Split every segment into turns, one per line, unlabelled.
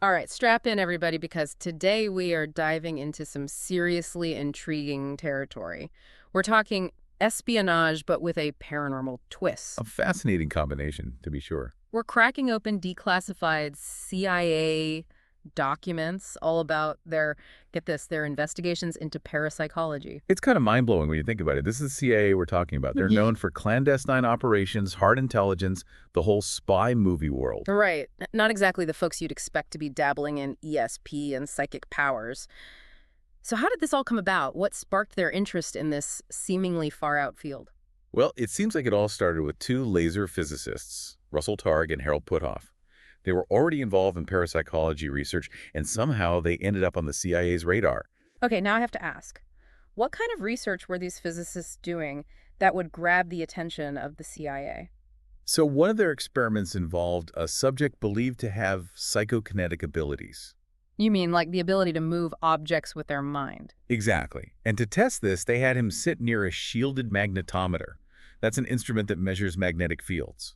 All right, strap in, everybody, because today we are diving into some seriously intriguing territory. We're talking espionage, but with a paranormal
A
twist.
fascinating combination, to be sure.
We're cracking open declassified CIA documents all about their, get this, their investigations into parapsychology.
It's kind of mind-blowing when you think about it. This is the CIA we're talking about. They're known for clandestine operations, hard intelligence, the whole spy movie world.
Right. Not exactly the folks you'd expect to be dabbling in ESP and psychic powers. So, how did this all come about? What sparked their interest in this seemingly far out field?
Well, it seems like it all started with two laser physicists, Russell Targ and Harold Puthoff. They were already involved in parapsychology research, and somehow they ended up on the CIA's radar.
Okay, now I have to ask, what kind of research were these physicists doing that would grab the attention of the CIA?
So one of their experiments involved a subject believed to have psychokinetic abilities.
You mean like the ability to move objects with their mind?
Exactly. And to test this, they had him sit near a shielded magnetometer. That's an instrument that measures magnetic fields.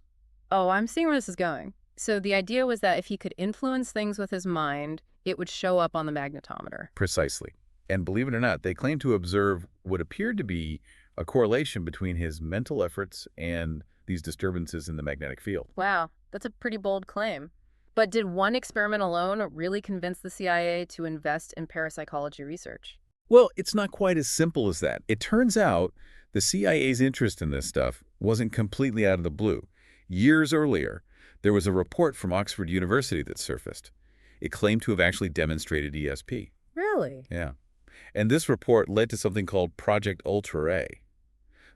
Oh, I'm seeing where this is going. So the idea was that if he could influence things with his mind, it would show up on the magnetometer.
Precisely. And believe it or not, they claimed to observe what appeared to be a correlation between his mental efforts and these disturbances in the magnetic field.
Wow, that's a pretty bold claim. But did one experiment alone really convince the CIA to invest in parapsychology research?
Well, it's not quite as simple as that. It turns out the CIA's interest in this stuff wasn't completely out of the blue. Years earlier, there was a report from Oxford University that surfaced. It claimed to have actually demonstrated ESP.
Really?
Yeah. And this report led to something called Project Ultra A,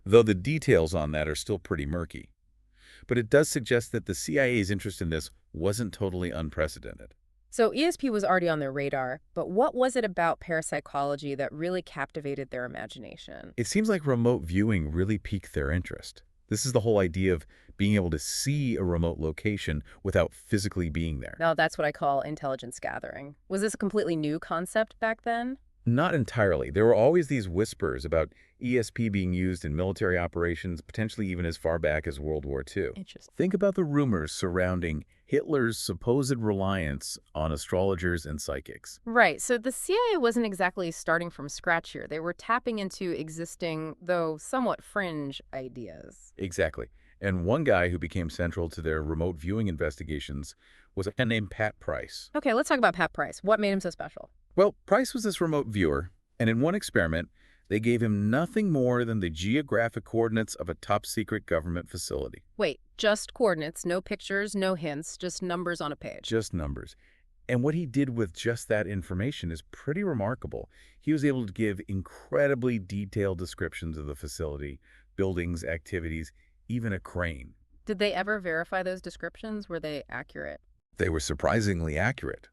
though the details on that are still pretty murky. But it does suggest that the CIA's interest in this wasn't totally unprecedented.
So ESP was already on their radar, but what was it about parapsychology that really captivated their imagination?
It seems like remote viewing really piqued their interest. This is the whole idea of being able to see a remote location without physically being there.
Now, that's what I call intelligence gathering. Was this a completely new concept back then?
Not entirely. There were always these whispers about ESP being used in military operations, potentially even as far back as World War II.
Interesting.
Think about the rumors surrounding Hitler's supposed reliance on astrologers and psychics.
Right, so the CIA wasn't exactly starting from scratch here. They were tapping into existing, though somewhat fringe, ideas.
Exactly. And one guy who became central to their remote viewing investigations was a man named Pat Price.
Okay, let's talk about Pat Price. What made him so special?
Well, Price was this remote viewer, and in one experiment, they gave him nothing more than the geographic coordinates of a top-secret government facility.
Wait, just coordinates, no pictures, no hints, just numbers on a page.
Just numbers. And what he did with just that information is pretty remarkable. He was able to give incredibly detailed descriptions of the facility, buildings, activities, even a crane.
Did they ever verify those descriptions? Were they accurate?
They were surprisingly accurate.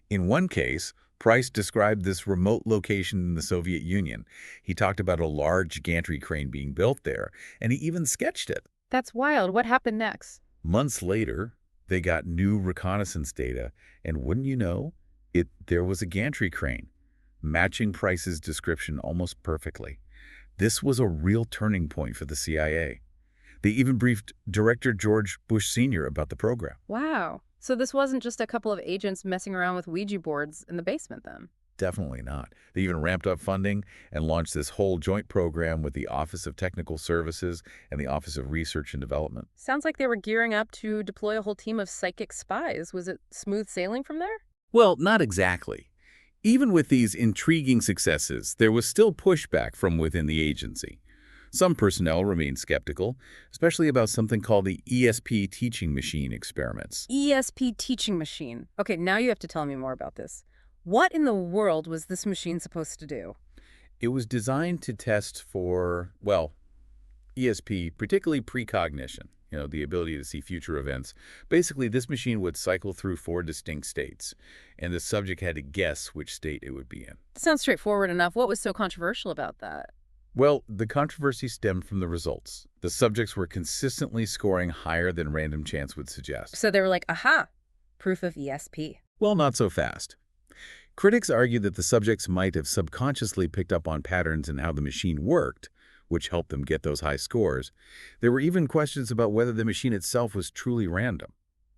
In one case, Price described this remote location in the Soviet Union. He talked about a large gantry crane being built there, and he even sketched it.
That's wild. What happened next?
Months later, they got new reconnaissance data, and wouldn't you know, there was a gantry crane, matching Price's description almost perfectly. This was a real turning point for the CIA. They even briefed Director George Bush Sr. about the program.
Wow. So this wasn't just a couple of agents messing around with Ouija boards in the basement then?
Definitely not. They even ramped up funding and launched this whole joint program with the Office of Technical Services and the Office of Research and Development.
Sounds like they were gearing up to deploy a whole team of psychic spies. Was it smooth sailing from there?
Well, not exactly. Even with these intriguing successes, there was still pushback from within the agency. Some personnel remained skeptical, especially about something called the ESP teaching machine experiments.
ESP teaching machine. Okay, now you have to tell me more about this. What in the world was this machine supposed to do?
It was designed to test for, well, ESP, particularly precognition, the ability to see future events. Basically, this machine would cycle through 4 distinct states, and the subject had to guess which state it would be in.
Sounds straightforward enough. What was so controversial about that?
Well, the controversy stemmed from the results. The subjects were consistently scoring higher than random chance would suggest.
So they were like, aha, proof of ESP.
Well, not so fast. Critics argued that the subjects might have subconsciously picked up on patterns in how the machine worked, which helped them get those high scores. There were even questions about whether the machine itself was truly random.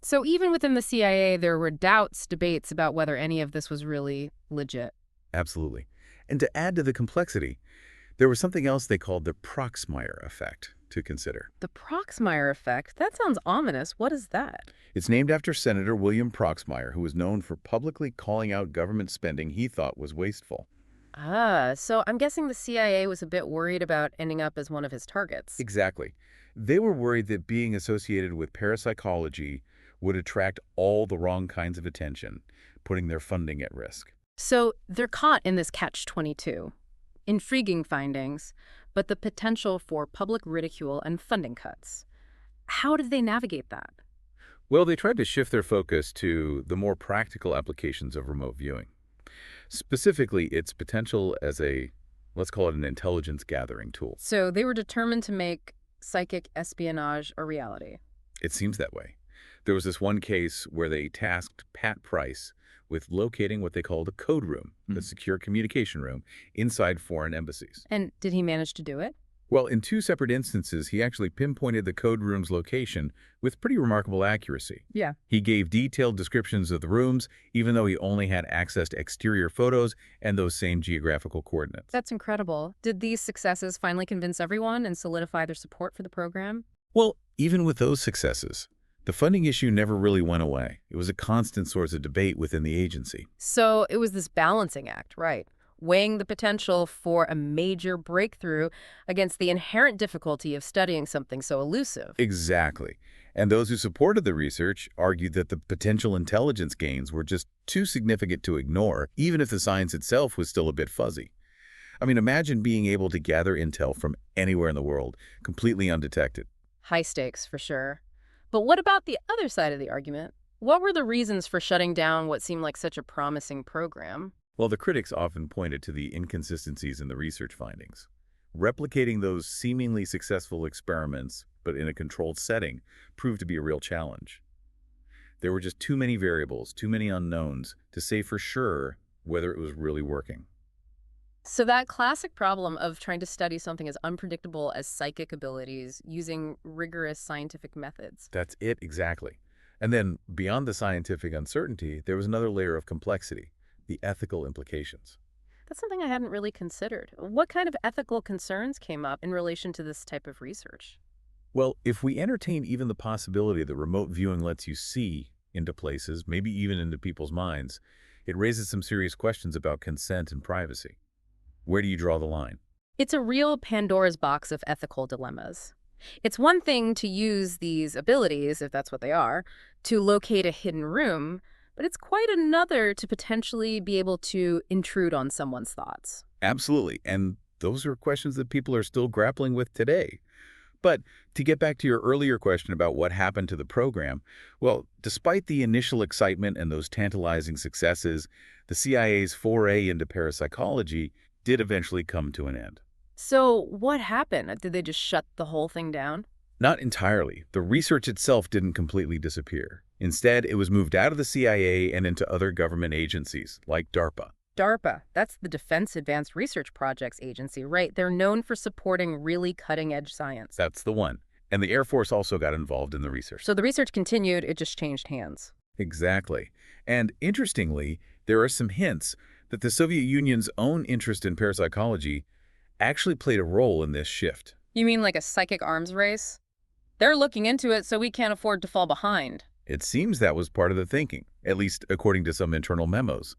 So even within the CIA, there were doubts, debates about whether any of this was really legit.
Absolutely. And to add to the complexity, there was something else they called the Proxmire effect to consider.
The Proxmire effect? That sounds ominous. What is that?
It's named after Senator William Proxmire, who was known for publicly calling out government spending he thought was wasteful.
So I'm guessing the CIA was a bit worried about ending up as one of his targets.
Exactly. They were worried that being associated with parapsychology would attract all the wrong kinds of attention, putting their funding at risk.
So they're caught in this catch-22. Intriguing findings, but the potential for public ridicule and funding cuts. How did they navigate that?
Well, they tried to shift their focus to the more practical applications of remote viewing. Specifically, its potential as a, let's call it an intelligence gathering tool.
So they were determined to make psychic espionage a reality.
It seems that way. There was this one case where they tasked Pat Price with locating what they called a code room, a secure communication room, inside foreign embassies.
And did he manage to do it?
Well, in two separate instances, he actually pinpointed the code room's location with pretty remarkable accuracy.
Yeah.
He gave detailed descriptions of the rooms, even though he only had access to exterior photos and those same geographical coordinates.
That's incredible. Did these successes finally convince everyone and solidify their support for the program?
Well, even with those successes, the funding issue never really went away. It was a constant source of debate within the agency.
So it was this balancing act, right? Weighing the potential for a major breakthrough against the inherent difficulty of studying something so elusive.
Exactly. And those who supported the research argued that the potential intelligence gains were just too significant to ignore, even if the science itself was still a bit fuzzy. I mean, imagine being able to gather intel from anywhere in the world, completely undetected.
High stakes, for sure. But what about the other side of the argument? What were the reasons for shutting down what seemed like such a promising program?
Well, the critics often pointed to the inconsistencies in the research findings. Replicating those seemingly successful experiments, but in a controlled setting, proved to be a real challenge. There were just too many variables, too many unknowns, to say for sure whether it was really working.
So that classic problem of trying to study something as unpredictable as psychic abilities using rigorous scientific methods.
That's it exactly. And then, beyond the scientific uncertainty, there was another layer of complexity, the ethical implications.
That's something I hadn't really considered. What kind of ethical concerns came up in relation to this type of research?
Well, if we entertain even the possibility that remote viewing lets you see into places, maybe even into people's minds, it raises some serious questions about consent and privacy. Where do you draw the line?
It's a real Pandora's box of ethical dilemmas. It's one thing to use these abilities, if that's what they are, to locate a hidden room, but it's quite another to potentially be able to intrude on someone's thoughts.
Absolutely. And those are questions that people are still grappling with today. But to get back to your earlier question about what happened to the program, well, despite the initial excitement and those tantalizing successes, the CIA's foray into parapsychology did eventually come to an end.
So what happened? Did they just shut the whole thing down?
Not entirely. The research itself didn't completely disappear. Instead, it was moved out of the CIA and into other government agencies, like DARPA.
DARPA, that's the Defense Advanced Research Projects Agency, right? They're known for supporting really cutting-edge science.
That's the one. And the Air Force also got involved in the research.
So the research continued, it just changed hands.
Exactly. And interestingly, there are some hints that the Soviet Union's own interest in parapsychology actually played a role in this shift.
You mean like a psychic arms race? They're looking into it, so we can't afford to fall behind.
It seems that was part of the thinking, at least according to some internal memos.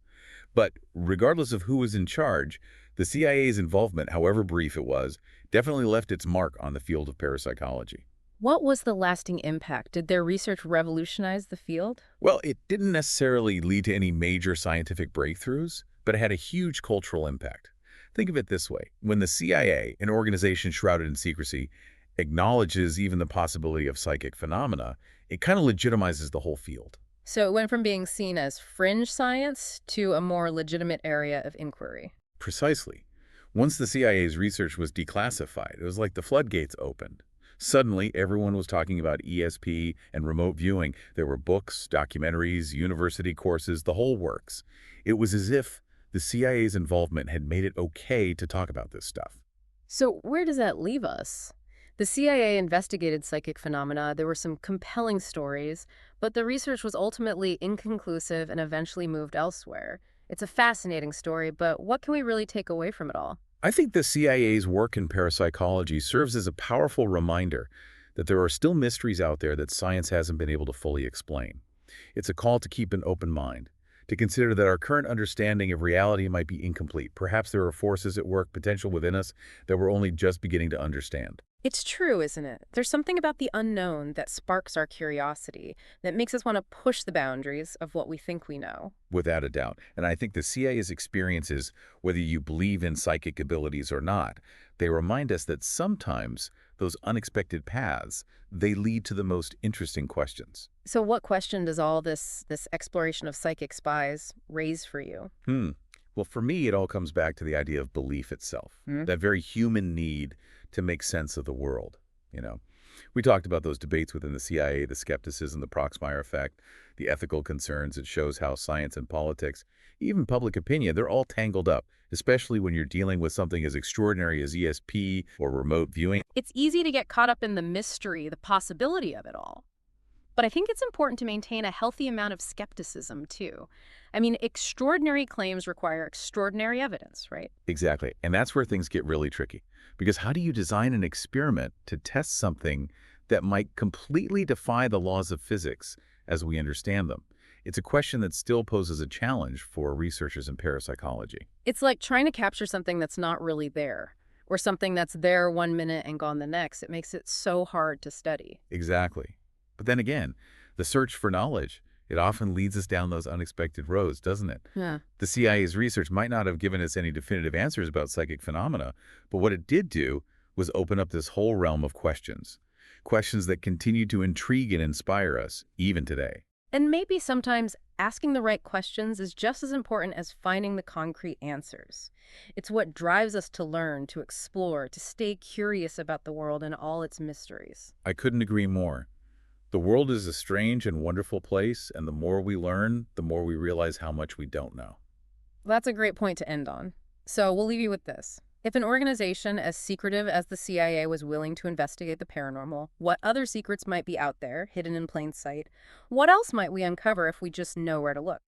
But regardless of who was in charge, the CIA's involvement, however brief it was, definitely left its mark on the field of parapsychology.
What was the lasting impact? Did their research revolutionize the field?
Well, it didn't necessarily lead to any major scientific breakthroughs, but it had a huge cultural impact. Think of it this way. When the CIA, an organization shrouded in secrecy, acknowledges even the possibility of psychic phenomena, it kind of legitimizes the whole field.
So it went from being seen as fringe science to a more legitimate area of inquiry.
Precisely. Once the CIA's research was declassified, it was like the floodgates opened. Suddenly, everyone was talking about ESP and remote viewing. There were books, documentaries, university courses, the whole works. It was as if the CIA's involvement had made it okay to talk about this stuff.
So where does that leave us? The CIA investigated psychic phenomena. There were some compelling stories, but the research was ultimately inconclusive and eventually moved elsewhere. It's a fascinating story, but what can we really take away from it all?
I think the CIA's work in parapsychology serves as a powerful reminder that there are still mysteries out there that science hasn't been able to fully explain. It's a call to keep an open mind, to consider that our current understanding of reality might be incomplete. Perhaps there are forces at work, potential within us, that we're only just beginning to understand.
It's true, isn't it? There's something about the unknown that sparks our curiosity, that makes us want to push the boundaries of what we think we know.
Without a doubt. And I think the CIA's experiences, whether you believe in psychic abilities or not, they remind us that sometimes those unexpected paths, they lead to the most interesting questions.
So what question does all this exploration of psychic spies raise for you?
Hmm. Well, for me, it all comes back to the idea of belief itself, that very human need to make sense of the world. You know, we talked about those debates within the CIA, the skepticism, the Proxmire effect, the ethical concerns. It shows how science and politics, even public opinion, they're all tangled up, especially when you're dealing with something as extraordinary as ESP or remote viewing.
It's easy to get caught up in the mystery, the possibility of it all. But I think it's important to maintain a healthy amount of skepticism, too. I mean, extraordinary claims require extraordinary evidence, right?
Exactly. And that's where things get really tricky. Because how do you design an experiment to test something that might completely defy the laws of physics as we understand them? It's a question that still poses a challenge for researchers in parapsychology.
It's like trying to capture something that's not really there, or something that's there one minute and gone the next. It makes it so hard to study.
Exactly. But then again, the search for knowledge, it often leads us down those unexpected roads, doesn't it?
Yeah.
The CIA's research might not have given us any definitive answers about psychic phenomena, but what it did do was open up this whole realm of questions. Questions that continue to intrigue and inspire us, even today.
And maybe sometimes asking the right questions is just as important as finding the concrete answers. It's what drives us to learn, to explore, to stay curious about the world and all its mysteries.
I couldn't agree more. The world is a strange and wonderful place, and the more we learn, the more we realize how much we don't know.
That's a great point to end on. So we'll leave you with this. If an organization as secretive as the CIA was willing to investigate the paranormal, what other secrets might be out there, hidden in plain sight? What else might we uncover if we just know where to look?